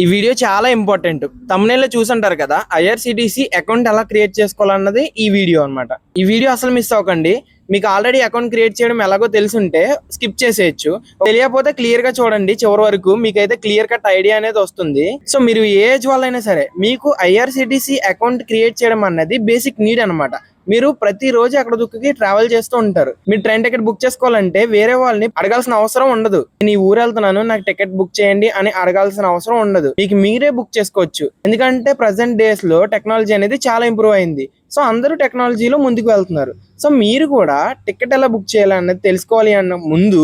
ఈ వీడియో చాలా ఇంపార్టెంట్. థంబ్నెయిల్లో చూసుంటారు కదా, ఐఆర్సిటిసి అకౌంట్ ఎలా క్రియేట్ చేసుకోవాలన్నది ఈ వీడియో అన్నమాట. ఈ వీడియో అసలు మిస్ అవ్వకండి. మీకు ఆల్రెడీ అకౌంట్ క్రియేట్ చేయడం ఎలాగో తెలుసుంటే స్కిప్ చేసేయచ్చు. తెలియకపోతే క్లియర్ గా చూడండి చివరి వరకు, మీకైతే క్లియర్ కట్ ఐడియా అనేది వస్తుంది. సో మీరు ఏ ఏజ్ వాళ్ళైనా సరే మీకు ఐఆర్సిటిసి అకౌంట్ క్రియేట్ చేయడం అన్నది బేసిక్ నీడ్ అనమాట. మీరు ప్రతిరోజు అక్కడ దుక్కుకి ట్రావెల్ చేస్తూ ఉంటారు. మీరు ట్రైన్ టికెట్ బుక్ చేసుకోవాలంటే వేరే వాళ్ళని అడగాల్సిన అవసరం ఉండదు. నేను ఈ ఊరు వెళ్తున్నాను, నాకు టికెట్ బుక్ చేయండి అని అడగాల్సిన అవసరం ఉండదు. మీకు మీరే బుక్ చేసుకోవచ్చు. ఎందుకంటే ప్రజెంట్ డేస్ లో టెక్నాలజీ అనేది చాలా ఇంప్రూవ్ అయింది. సో అందరూ టెక్నాలజీలో ముందుకు వెళ్తున్నారు. సో మీరు కూడా టికెట్ ఎలా బుక్ చేయాలి అన్నది తెలుసుకోవాలి అన్న ముందు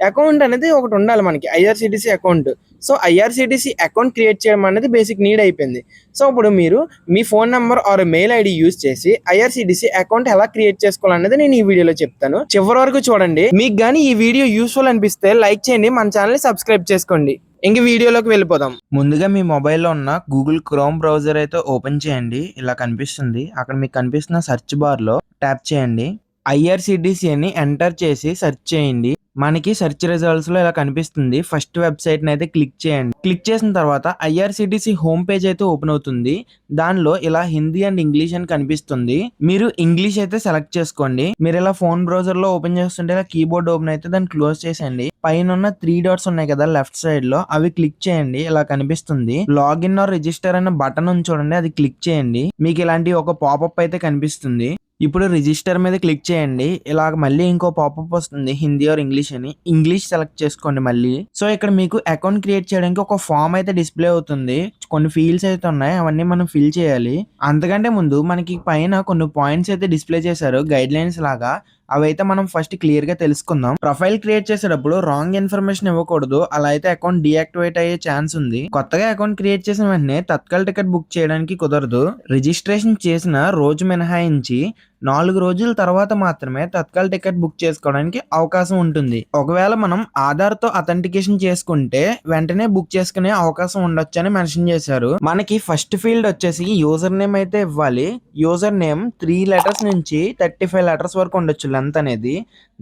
అకౌంట్ అనేది ఒకటి ఉండాలి మనకి, IRCTC account. So IRCTC account create చేయడం అనేది బేసిక్ నీడ్ అయిపోయింది. సో ఇప్పుడు మీరు మీ phone number or mail ID use చేసి ఐఆర్సిటిసి అకౌంట్ ఎలా క్రియేట్ చేసుకోవాలనేది నేను ఈ వీడియోలో చెప్తాను. చివరి వరకు చూడండి. మీకు కానీ ఈ వీడియో యూస్ఫుల్ అనిపిస్తే లైక్ చేయండి, మన ఛానల్ సబ్స్క్రైబ్ చేసుకోండి. ఇంక వీడియోలోకి వెళ్ళిపోదాం. ముందుగా మీ మొబైల్లో ఉన్న గూగుల్ క్రోమ్ బ్రౌజర్ అయితే ఓపెన్ చేయండి. ఇలా కనిపిస్తుంది. అక్కడ మీకు కనిపిస్తున్న సెర్చ్ బార్ లో ట్యాప్ చేయండి. ఐఆర్సిటిసి అని ఎంటర్ చేసి సెర్చ్ చేయండి. మనకి సెర్చ్ రిజల్ట్స్ లో ఇలా కనిపిస్తుంది. ఫస్ట్ వెబ్సైట్ అయితే క్లిక్ చేయండి. క్లిక్ చేసిన తర్వాత ఐఆర్సిటిసి హోమ్ పేజ్ అయితే ఓపెన్ అవుతుంది. దానిలో ఇలా హిందీ అండ్ ఇంగ్లీష్ అని కనిపిస్తుంది. మీరు ఇంగ్లీష్ అయితే సెలెక్ట్ చేసుకోండి. మీరు ఇలా ఫోన్ బ్రౌజర్ లో ఓపెన్ చేస్తుంటే ఇలా కీబోర్డ్ ఓపెన్ అయితే దాన్ని క్లోజ్ చేసేయండి. పైన ఉన్న 3 డాట్స్ ఉన్నాయి కదా లెఫ్ట్ సైడ్ లో, అవి క్లిక్ చేయండి. ఇలా కనిపిస్తుంది. లాగిన్ ఆర్ రిజిస్టర్ అనే బటన్ ఉంది చూడండి, అది క్లిక్ చేయండి. మీకు ఇలాంటి ఒక పాపప్ అయితే కనిపిస్తుంది. ఇప్పుడు రిజిస్టర్ మీద క్లిక్ చేయండి. ఇలా మళ్ళీ ఇంకో పాపప్ వస్తుంది, హిందీ ఆర్ ఇంగ్లీష్ అని. ఇంగ్లీష్ సెలెక్ట్ చేసుకోండి మళ్ళీ. సో ఇక్కడ మీకు అకౌంట్ క్రియేట్ చేయడానికి ఒక ఫామ్ అయితే డిస్ప్లే అవుతుంది. కొన్ని ఫీల్డ్స్ అయితే ఉన్నాయి, అవన్నీ మనం ఫిల్ చేయాలి. అంతకంటే ముందు మనకి పైన కొన్ని పాయింట్స్ అయితే డిస్ప్లే చేశారు, గైడ్ లైన్స్ లాగా. అవైతే మనం ఫస్ట్ క్లియర్ గా తెలుసుకుందాం. ప్రొఫైల్ క్రియేట్ చేసేటప్పుడు రాంగ్ ఇన్ఫర్మేషన్ ఇవ్వకూడదు. అలా అయితే అకౌంట్ డీయాక్టివేట్ అయ్యే ఛాన్స్ ఉంది. కొత్తగా అకౌంట్ క్రియేట్ చేసిన వెంటనే తత్కాల్ టికెట్ బుక్ చేయడానికి కుదరదు. రిజిస్ట్రేషన్ చేసిన రోజు మినహాయించి 4 రోజుల తర్వాత మాత్రమే తత్కాల్ టికెట్ బుక్ చేసుకోవడానికి అవకాశం ఉంటుంది. ఒకవేళ మనం ఆధార్ తో అథెంటికేషన్ చేసుకుంటే వెంటనే బుక్ చేసుకునే అవకాశం ఉండొచ్చు అని మెన్షన్ చేశారు. మనకి ఫస్ట్ ఫీల్డ్ వచ్చేసి యూజర్ నేమ్ అయితే ఇవ్వాలి. యూజర్ నేమ్ 3 లెటర్స్ నుంచి 35 లెటర్స్ వరకు ఉండొచ్చు లెంత్ అనేది.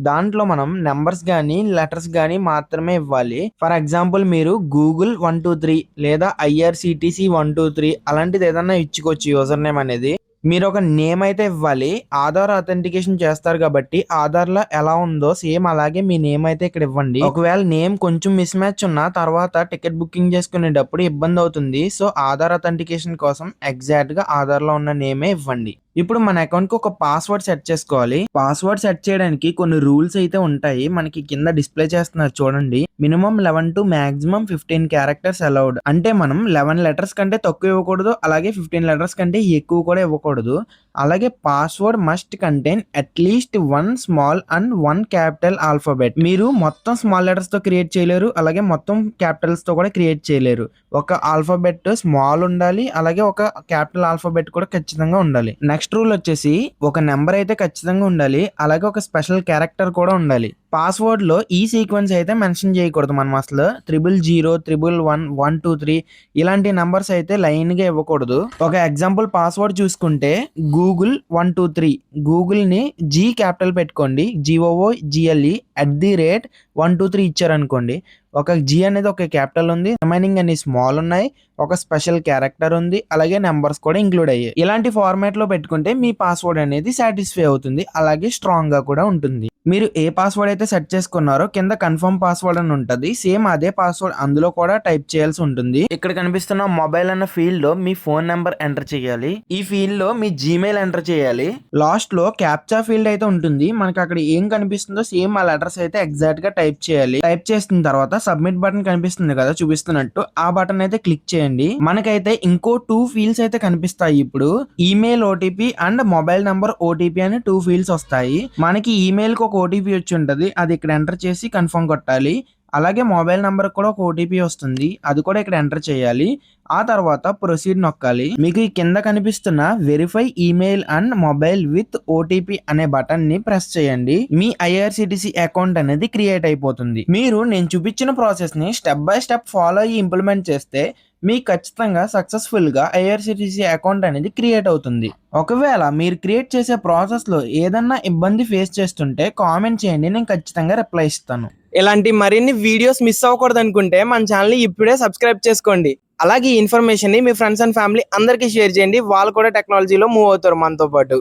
దాంట్లో మనం నెంబర్స్ గానీ లెటర్స్ గానీ మాత్రమే ఇవ్వాలి. ఫర్ ఎగ్జాంపుల్ మీరు గూగుల్ 123 లేదా ఐఆర్సిటిసి 123 అలాంటిది ఏదన్నా ఇచ్చుకోవచ్చు యూజర్ నేమ్ అనేది. మీరు ఒక నేమ్ అయితే ఇవ్వాలి. ఆధార్ అథెంటికేషన్ చేస్తారు కాబట్టి ఆధార్ లో ఎలా ఉందో సేమ్ అలాగే మీ నేమ్ అయితే ఇక్కడ ఇవ్వండి. ఒకవేళ నేమ్ కొంచెం మిస్ మ్యాచ్ ఉన్నా తర్వాత టికెట్ బుకింగ్ చేసుకునేటప్పుడు ఇబ్బంది అవుతుంది. సో ఆధార్ అథెంటికేషన్ కోసం ఎగ్జాక్ట్ గా ఆధార్ లో ఉన్న నేమే ఇవ్వండి. ఇప్పుడు మన అకౌంట్ కి ఒక పాస్వర్డ్ సెట్ చేసుకోవాలి. పాస్వర్డ్ సెట్ చేయడానికి కొన్ని రూల్స్ అయితే ఉంటాయి, మనకి కింద డిస్ప్లే చేస్తున్నారు చూడండి. Minimum 11 to maximum 15 characters allowed. అంటే మనం 11 లెటర్స్ కంటే తక్కువ ఇవ్వకూడదు, అలాగే 15 లెటర్స్ కంటే ఎక్కువ కూడా ఇవ్వకూడదు. అలాగే password must contain at least 1 small and 1 capital alphabet. మీరు మొత్తం స్మాల్ లెటర్స్ తో క్రియేట్ చేయలేరు, అలాగే మొత్తం క్యాపిటల్స్ తో కూడా క్రియేట్ చేయలేరు. ఒక ఆల్ఫాబెట్ స్మాల్ ఉండాలి, అలాగే ఒక క్యాపిటల్ ఆల్ఫాబెట్ కూడా ఖచ్చితంగా ఉండాలి. నెక్స్ట్ రూల్ వచ్చేసి ఒక నెంబర్ అయితే ఖచ్చితంగా ఉండాలి, అలాగే ఒక స్పెషల్ క్యారెక్టర్ కూడా ఉండాలి. పాస్వర్డ్ లో ఈ సీక్వెన్స్ అయితే మెన్షన్ చేయకూడదు. మనం అసలు 000, 111, 123 ఇలాంటి నంబర్స్ అయితే లైన్ గా ఇవ్వకూడదు. ఒక ఎగ్జాంపుల్ పాస్వర్డ్ చూసుకుంటే గూగుల్ 123, గూగుల్ ని G క్యాపిటల్ పెట్టుకోండి, GOOGLE @123 ఇచ్చారనుకోండి. ఒక G అనేది ఒక క్యాపిటల్ ఉంది, రిమైనింగ్ అన్ని స్మాల్ ఉన్నాయి, ఒక స్పెషల్ క్యారెక్టర్ ఉంది, అలాగే నెంబర్స్ కూడా ఇంక్లూడ్ అయ్యాయి. ఇలాంటి ఫార్మాట్ లో పెట్టుకుంటే మీ పాస్వర్డ్ అనేది సాటిస్ఫై అవుతుంది, అలాగే స్ట్రాంగ్ గా కూడా ఉంటుంది. మీరు ఏ పాస్వర్డ్ అయితే సెట్ చేసుకున్నారో కింద కన్ఫర్మ్ పాస్వర్డ్ అని ఉంటుంది. సేమ్ అదే పాస్వర్డ్ అందులో కూడా టైప్ చేయాల్సి ఉంటుంది. ఇక్కడ కనిపిస్తున్న మొబైల్ అన్న ఫీల్డ్ లో మీ ఫోన్ నెంబర్ ఎంటర్ చేయాలి. ఈ ఫీల్డ్ లో మీ జీమెయిల్ ఎంటర్ చేయాలి. లాస్ట్ లో క్యాప్చా ఫీల్డ్ అయితే ఉంటుంది. మనకి అక్కడ ఏం కనిపిస్తుందో సేమ్ ఆ లెటర్స్ అయితే ఎగ్జాక్ట్ గా టైప్ చేయాలి. టైప్ చేసిన తర్వాత సబ్మిట్ బటన్ కనిపిస్తుంది కదా చూపిస్తున్నట్టు, ఆ బటన్ అయితే క్లిక్ చేయండి. మనకైతే ఇంకో 2 ఫీల్డ్స్ అయితే కనిపిస్తాయి. ఇప్పుడు email OTP and mobile number OTP అని 2 ఫీల్డ్స్ వస్తాయి. మనకి ఈమెయిల్ కి ఒక ఓటీపీ వచ్చి ఉంటుంది, అది ఇక్కడ ఎంటర్ చేసి కన్ఫర్మ్ కొట్టాలి. అలాగే మొబైల్ నంబర్ కూడా ఒక ఓటీపీ వస్తుంది, అది కూడా ఇక్కడ ఎంటర్ చేయాలి. ఆ తర్వాత ప్రొసీడ్ నొక్కాలి. మీకు ఈ కింద కనిపిస్తున్న verify email and mobile with OTP అనే బటన్ ని ప్రెస్ చేయండి. మీ ఐఆర్సిటిసి అకౌంట్ అనేది క్రియేట్ అయిపోతుంది. మీరు నేను చూపించిన ప్రాసెస్ ని స్టెప్ బై స్టెప్ ఫాలో అయ్యి ఇంప్లిమెంట్ చేస్తే మీకు ఖచ్చితంగా సక్సెస్ఫుల్ గా ఐఆర్సిటిసి అకౌంట్ అనేది క్రియేట్ అవుతుంది. ఒకవేళ మీరు క్రియేట్ చేసే ప్రాసెస్ లో ఏదన్నా ఇబ్బంది ఫేస్ చేస్తుంటే కామెంట్ చేయండి, నేను ఖచ్చితంగా రిప్లై ఇస్తాను. ఇలాంటి మరిన్ని వీడియోస్ మిస్ అవ్వకూడదు అనుకుంటే మన ఛానల్ ఇప్పుడే సబ్స్క్రైబ్ చేసుకోండి. అలాగే ఈ ఇన్ఫర్మేషన్ ని మీ ఫ్రెండ్స్ అండ్ ఫ్యామిలీ అందరికీ షేర్ చేయండి. వాళ్ళు కూడా టెక్నాలజీలో మూవ్ అవుతారు మనతో పాటు.